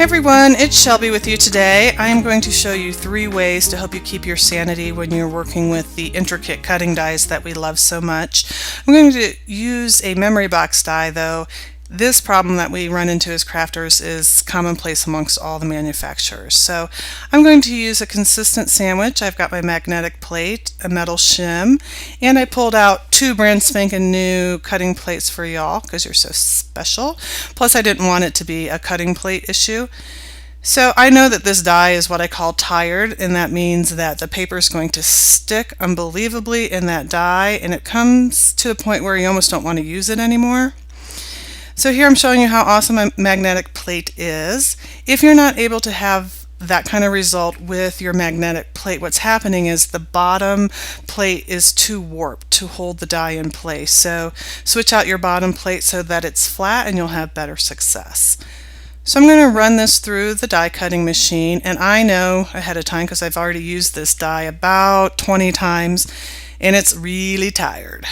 Hey everyone, it's Shelby with you today. I am going to show you 3 ways to help you keep your sanity when you're working with the intricate cutting dies that we love so much. I'm going to use a memory box die though. This problem that we run into as crafters is commonplace amongst all the manufacturers. So I'm going to use a consistent sandwich. I've got my magnetic plate, a metal shim, and I pulled out 2 brand spanking new cutting plates for y'all because you're so special. Plus I didn't want it to be a cutting plate issue. So I know that this die is what I call tired, and that means that the paper is going to stick unbelievably in that die, and it comes to a point where you almost don't want to use it anymore. So here I'm showing you how awesome a magnetic plate is. If you're not able to have that kind of result with your magnetic plate, what's happening is the bottom plate is too warped to hold the die in place. So switch out your bottom plate so that it's flat and you'll have better success. So I'm going to run this through the die cutting machine, and I know ahead of time because I've already used this die about 20 times and it's really tired.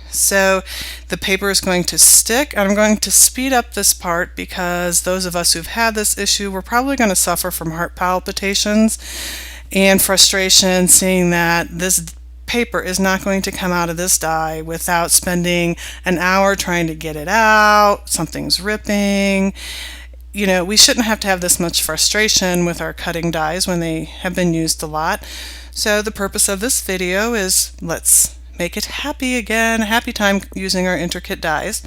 So the paper is going to stick, and I'm going to speed up this part because those of us who've had this issue, we're probably going to suffer from heart palpitations and frustration seeing that this paper is not going to come out of this die without spending an hour trying to get it out. Something's ripping. You know, we shouldn't have to have this much frustration with our cutting dies when they have been used a lot. So the purpose of this video is let's make it happy again, a happy time using our intricate dies.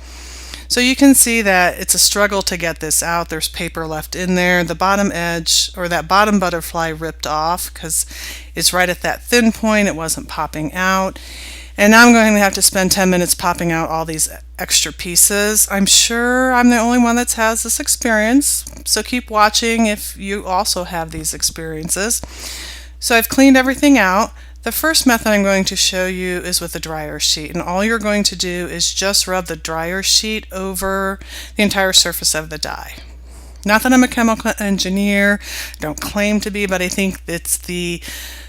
So you can see that it's a struggle to get this out. There's paper left in there. The bottom edge, or that bottom butterfly, ripped off because it's right at that thin point. It wasn't popping out. And now I'm going to have to spend 10 minutes popping out all these extra pieces. I'm sure I'm the only one that has this experience, so keep watching if you also have these experiences. So I've cleaned everything out. The first method I'm going to show you is with a dryer sheet, and all you're going to do is just rub the dryer sheet over the entire surface of the die. Not that I'm a chemical engineer, I don't claim to be, but I think it's the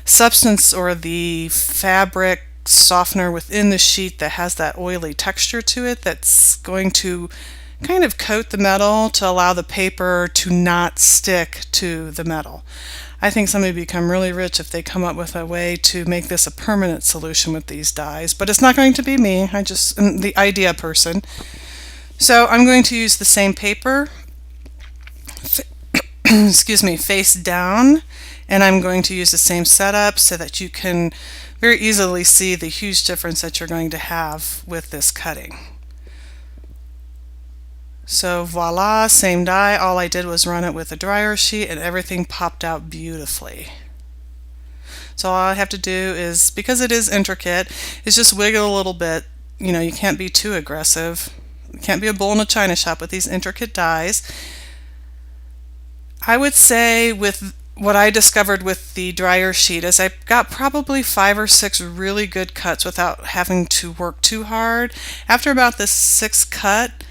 substance or the fabric softener within the sheet that has that oily texture to it that's going to kind of coat the metal to allow the paper to not stick to the metal. I think somebody would become really rich if they come up with a way to make this a permanent solution with these dies, but it's not going to be me. I just am the idea person. So I'm going to use the same paper, excuse me, face down, and I'm going to use the same setup so that you can very easily see the huge difference that you're going to have with this cutting. So voila, same die. All I did was run it with a dryer sheet and everything popped out beautifully. So all I have to do is, because it is intricate, is just wiggle a little bit. You know, you can't be too aggressive. You can't be a bull in a china shop with these intricate dies. I would say with what I discovered with the dryer sheet is I got probably 5 or 6 really good cuts without having to work too hard. After about the 6th cut,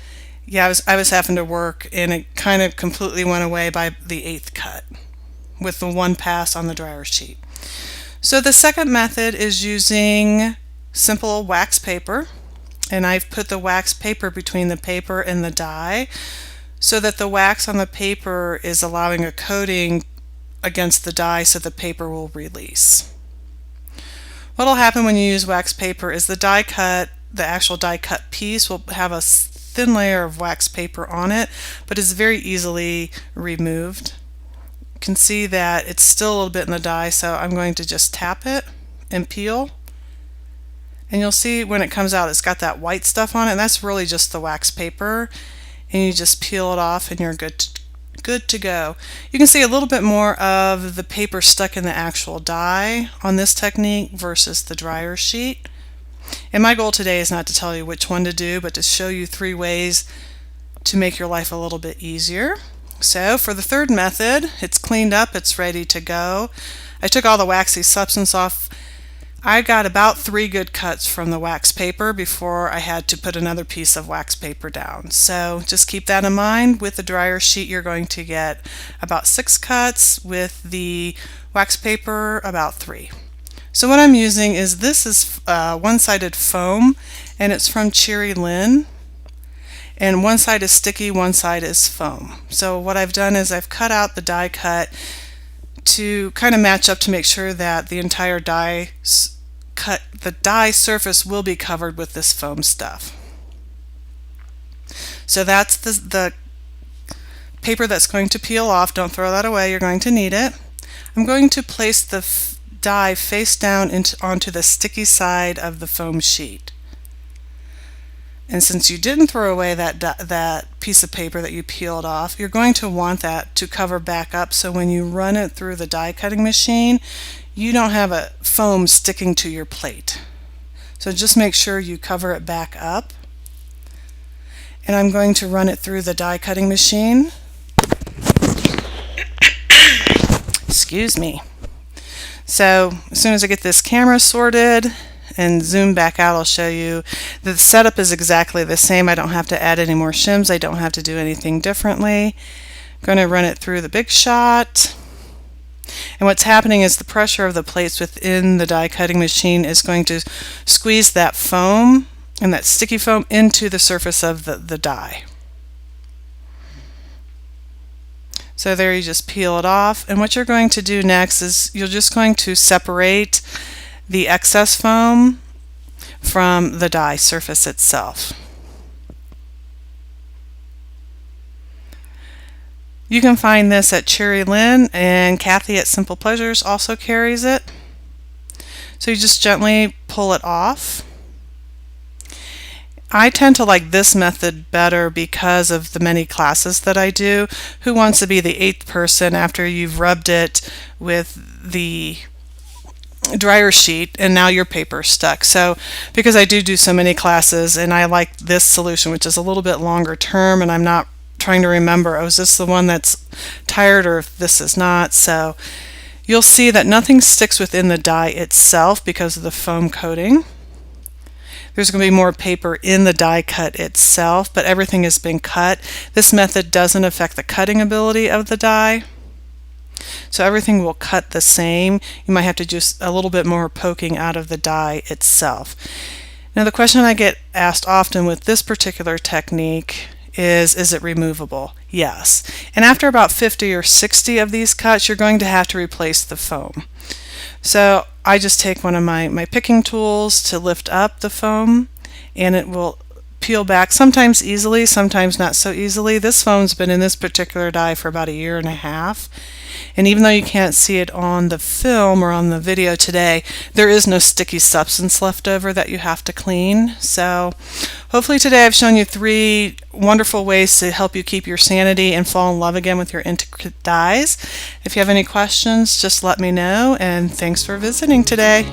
yeah, I was having to work, and it kind of completely went away by the 8th cut with the 1 pass on the dryer sheet. So the second method is using simple wax paper, and I've put the wax paper between the paper and the die so that the wax on the paper is allowing a coating against the die so the paper will release. What will happen when you use wax paper is the actual die cut piece will have a thin layer of wax paper on it, but it's very easily removed. You can see that it's still a little bit in the die, so I'm going to just tap it and peel. And you'll see when it comes out it's got that white stuff on it, and that's really just the wax paper. And you just peel it off and you're good to go. You can see a little bit more of the paper stuck in the actual die on this technique versus the dryer sheet. And my goal today is not to tell you which one to do, but to show you 3 ways to make your life a little bit easier. So for the third method, it's cleaned up, it's ready to go. I took all the waxy substance off. I got about 3 good cuts from the wax paper before I had to put another piece of wax paper down. So just keep that in mind. With the dryer sheet, you're going to get about 6 cuts. With the wax paper, about 3. So what I'm using this is one-sided foam, and it's from Cherry Lynn. and one side is sticky, one side is foam. So what I've done is I've cut out the die cut to kind of match up to make sure that the entire die surface will be covered with this foam stuff. So that's the paper that's going to peel off. Don't throw that away, you're going to need it. I'm going to place the die face down onto the sticky side of the foam sheet. And since you didn't throw away that piece of paper that you peeled off, you're going to want that to cover back up so when you run it through the die cutting machine, you don't have a foam sticking to your plate. So just make sure you cover it back up. And I'm going to run it through the die cutting machine. Excuse me. So as soon as I get this camera sorted and zoom back out, I'll show you the setup is exactly the same. I don't have to add any more shims. I don't have to do anything differently. I'm going to run it through the big shot. And what's happening is the pressure of the plates within the die cutting machine is going to squeeze that foam and that sticky foam into the surface of the die. So there, you just peel it off, and what you're going to do next is you're just going to separate the excess foam from the die surface itself. You can find this at Cherry Lynn, and Kathy at Simple Pleasures also carries it. So you just gently pull it off. I tend to like this method better because of the many classes that I do. Who wants to be the 8th person after you've rubbed it with the dryer sheet and now your paper's stuck? So because I do so many classes, and I like this solution, which is a little bit longer term, and I'm not trying to remember, oh, is this the one that's tired or if this is not. So you'll see that nothing sticks within the die itself because of the foam coating. There's going to be more paper in the die cut itself, but everything has been cut. This method doesn't affect the cutting ability of the die. So everything will cut the same. You might have to just a little bit more poking out of the die itself. Now the question I get asked often with this particular technique is it removable? Yes. And after about 50 or 60 of these cuts, you're going to have to replace the foam. So I just take one of my picking tools to lift up the foam, and it will peel back, sometimes easily, sometimes not so easily. This foam's been in this particular die for about 1.5 years, and even though you can't see it on the film or on the video today, there is no sticky substance left over that you have to clean. So hopefully today I've shown you 3 wonderful ways to help you keep your sanity and fall in love again with your intricate dies. If you have any questions, just let me know, and thanks for visiting today.